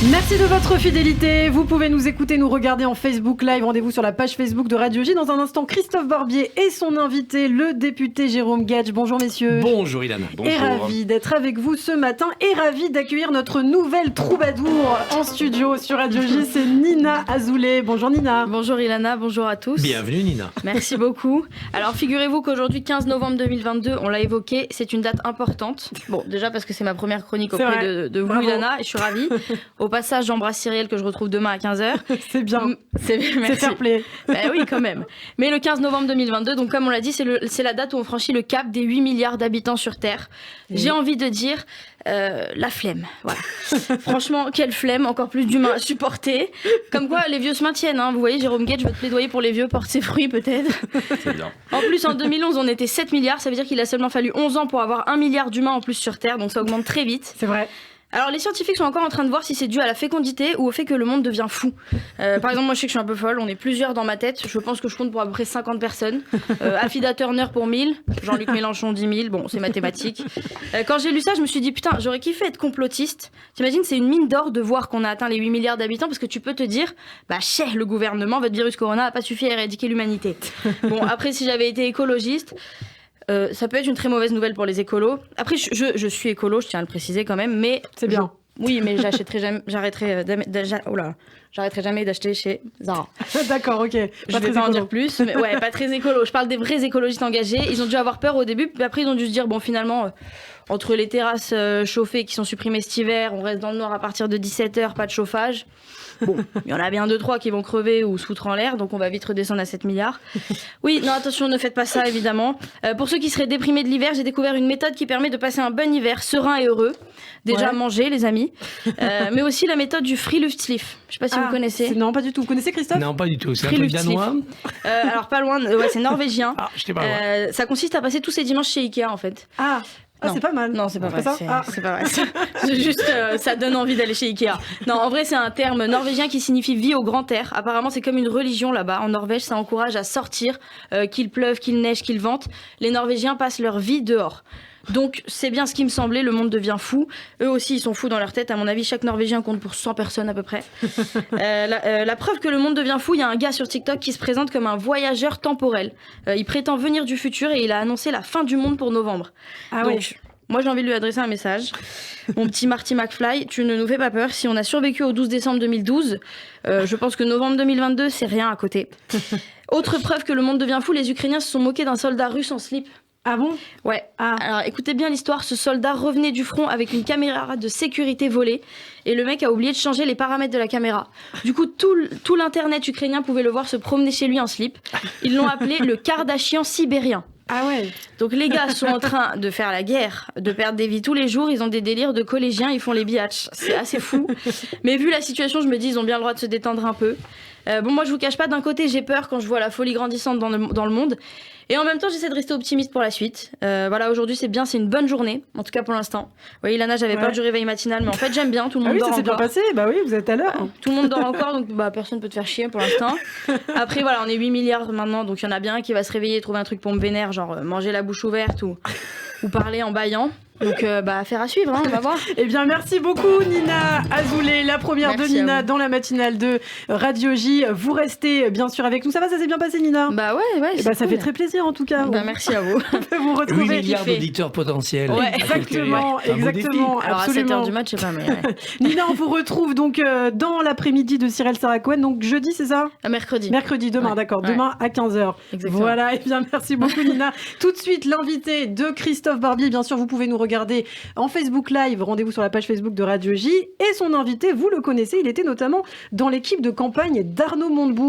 Merci de votre fidélité. Vous pouvez nous écouter, nous regarder en Facebook Live. Rendez-vous sur la page Facebook de Radio J. Dans un instant, Christophe Barbier et son invité, le député Jérôme Guedj. Bonjour messieurs. Bonjour Ilana. Bonjour. Et ravi d'être avec vous ce matin et ravi d'accueillir notre nouvelle troubadour en studio sur Radio J. C'est Nina Azoulay. Bonjour Nina. Bonjour Ilana, bonjour à tous. Bienvenue Nina. Merci beaucoup. Alors figurez-vous qu'aujourd'hui, 15 novembre 2022, on l'a évoqué, c'est une date importante. Bon, déjà parce que c'est ma première chronique auprès de vous Bravo. Ilana, et je suis ravie. Au passage, j'embrasse Cyrielle que je retrouve demain à 15h. C'est bien. C'est fair play. Ben oui, quand même. Mais le 15 novembre 2022, donc comme on l'a dit, c'est la date où on franchit le cap des 8 milliards d'habitants sur Terre. J'ai envie de dire la flemme. Voilà. Franchement, quelle flemme, encore plus d'humains à supporter. Comme quoi, les vieux se maintiennent. Hein. Vous voyez, Jérôme Guedj, votre plaidoyer pour les vieux porte ses fruits peut-être. C'est bien. En plus, en 2011, on était 7 milliards. Ça veut dire qu'il a seulement fallu 11 ans pour avoir 1 milliard d'humains en plus sur Terre. Donc ça augmente très vite. C'est vrai. Alors les scientifiques sont encore en train de voir si c'est dû à la fécondité ou au fait que le monde devient fou. Par exemple, moi je sais que je suis un peu folle, on est plusieurs dans ma tête, je pense que je compte pour à peu près 50 personnes. Affida Turner pour 1000, Jean-Luc Mélenchon 10 000, bon c'est mathématique. Quand j'ai lu ça, je me suis dit putain, j'aurais kiffé être complotiste. T'imagines, c'est une mine d'or de voir qu'on a atteint les 8 milliards d'habitants parce que tu peux te dire, bah chais, le gouvernement, votre virus corona a pas suffi à éradiquer l'humanité. Bon après si j'avais été écologiste... ça peut être une très mauvaise nouvelle pour les écolos. Après, je suis écolo, je tiens à le préciser quand même, mais... C'est bien. Oui, mais j'arrêterai jamais d'acheter chez Zara. D'accord, ok. Je vais pas en dire plus, mais ouais, pas très écolo. Je parle des vrais écologistes engagés. Ils ont dû avoir peur au début, puis après ils ont dû se dire, bon finalement, entre les terrasses chauffées qui sont supprimées cet hiver, on reste dans le noir à partir de 17h, pas de chauffage. Bon, il y en a bien 2-3 qui vont crever ou se foutre en l'air, donc on va vite redescendre à 7 milliards. Oui, non, attention, ne faites pas ça, évidemment. Pour ceux qui seraient déprimés de l'hiver, j'ai découvert une méthode qui permet de passer un bon hiver serein et heureux. Déjà, manger, les amis. Mais aussi la méthode du Friluftsliv. Je sais pas si vous connaissez. Non, pas du tout. Vous connaissez, Christophe? Non, pas du tout. C'est un truc danois. Alors, pas loin. Ouais, c'est norvégien. Ah, j'étais pas loin. Ça consiste à passer tous ses dimanches chez Ikea, en fait. Ah, c'est pas mal. Non, c'est pas vrai. C'est pas vrai. C'est juste, ça donne envie d'aller chez Ikea. Non, en vrai, c'est un terme norvégien qui signifie vie au grand air. Apparemment, c'est comme une religion là-bas. En Norvège, ça encourage à sortir, qu'il pleuve, qu'il neige, qu'il vente. Les Norvégiens passent leur vie dehors. Donc, c'est bien ce qui me semblait, le monde devient fou. Eux aussi, ils sont fous dans leur tête. À mon avis, chaque Norvégien compte pour 100 personnes à peu près. La preuve que le monde devient fou, il y a un gars sur TikTok qui se présente comme un voyageur temporel. Il prétend venir du futur et il a annoncé la fin du monde pour novembre. Donc, moi, j'ai envie de lui adresser un message. Mon petit Marty McFly, tu ne nous fais pas peur. Si on a survécu au 12 décembre 2012, je pense que novembre 2022, c'est rien à côté. Autre preuve que le monde devient fou, les Ukrainiens se sont moqués d'un soldat russe en slip. Ah bon? Ouais. Alors écoutez bien l'histoire, ce soldat revenait du front avec une caméra de sécurité volée et le mec a oublié de changer les paramètres de la caméra. Du coup, tout l'internet ukrainien pouvait le voir se promener chez lui en slip. Ils l'ont appelé le Kardashian sibérien. Ah ouais. Donc les gars sont en train de faire la guerre, de perdre des vies tous les jours, ils ont des délires de collégiens, ils font les biatchs. C'est assez fou. Mais vu la situation, je me dis ils ont bien le droit de se détendre un peu. Bon, moi je vous cache pas, d'un côté j'ai peur quand je vois la folie grandissante dans le monde. Et en même temps, j'essaie de rester optimiste pour la suite. Voilà, aujourd'hui, c'est bien, c'est une bonne journée, en tout cas pour l'instant. Oui, Ilana, j'avais peur du réveil matinal, mais en fait, j'aime bien, tout le monde dort encore. Oui, ça s'est bien passé, bah oui, vous êtes à l'heure. Tout le monde dort encore, donc bah, personne peut te faire chier pour l'instant. Après, voilà, on est 8 milliards maintenant, donc il y en a bien un qui va se réveiller et trouver un truc pour me vénère, genre manger la bouche ouverte ou parler en bâillant. Donc, affaire à suivre, hein, on va voir. Eh bien, merci beaucoup, Nina Azoulay, la première de Nina dans la matinale de Radio J. Vous restez, bien sûr, avec nous. Ça va, ça s'est bien passé, Nina? Bah ouais. Et bah, ça fait très plaisir, en tout cas. Bah, merci à vous. On peut vous retrouver. 8 milliards d'auditeurs potentiels. Ouais, exactement. Alors, absolument. à 7h du match, je sais pas, mais ouais. Nina, on vous retrouve donc dans l'après-midi de Cyril Saracoen. Donc, jeudi, c'est ça? Mercredi. Mercredi, demain, d'accord. Demain à 15h. Exactement. Voilà. Eh bien, merci beaucoup, Nina. Tout de suite, l'invité de Christophe Barbier. Bien sûr, vous pouvez nous regarder en Facebook Live. Rendez-vous sur la page Facebook de Radio J. Et son invité, vous le connaissez. Il était notamment dans l'équipe de campagne d'Arnaud Montebourg.